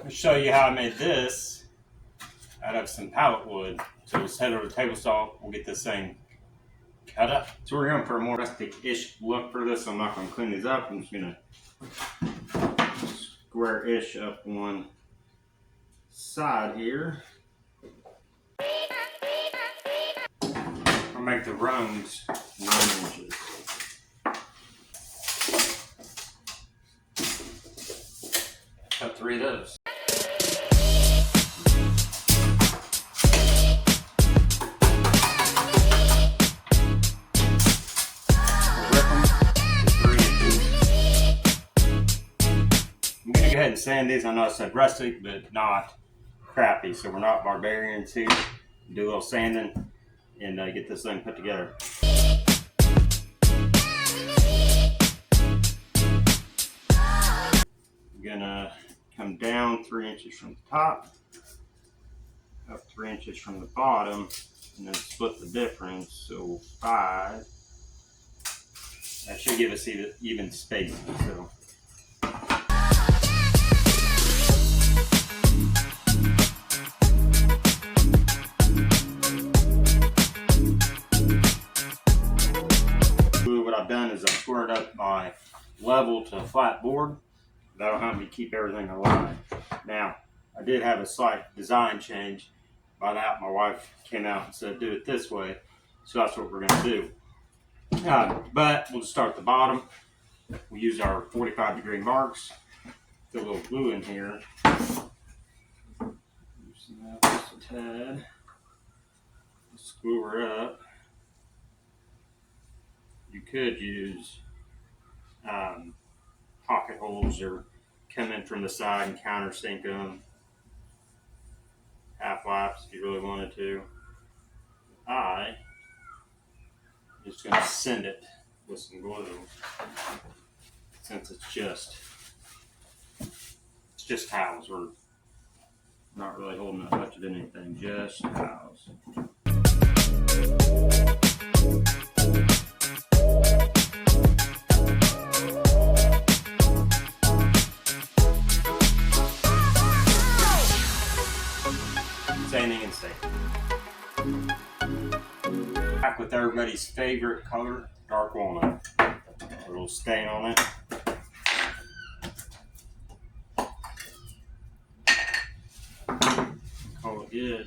to show you how I made this out of some pallet wood. So let's head over to the table saw. We'll get this thing cut up. So we're going for a more rustic-ish look for this. I'm not going to clean these up. I'm just going to square-ish up one side here. I'll make the rungs 9 inches. Cut 3 of those. I'm going to go ahead and sand these. I know I said rustic, but not crappy. So we're not barbarians here. Do a little sanding and get this thing put together. I'm gonna come down 3 inches from the top, up 3 inches from the bottom, and then split the difference. So 5. That should give us even spacing. So. What I've done is I've squared up my level to a flat board. That'll help me keep everything aligned. Now, I did have a slight design change. By that, my wife came out and said, do it this way. So that's what we're going to do. But we'll just start at the bottom. We'll use our 45-degree marks. Put a little glue in here. Loosen that just a tad. Screw her up. You could use pocket holes or come in from the side and countersink them. Half laps if you really wanted to. I'm just going to send it with some glue since it's just towels. We're not really holding up much of anything, just towels. Sanding and stapling. Back with everybody's favorite color, dark walnut. A little stain on it. Call it good.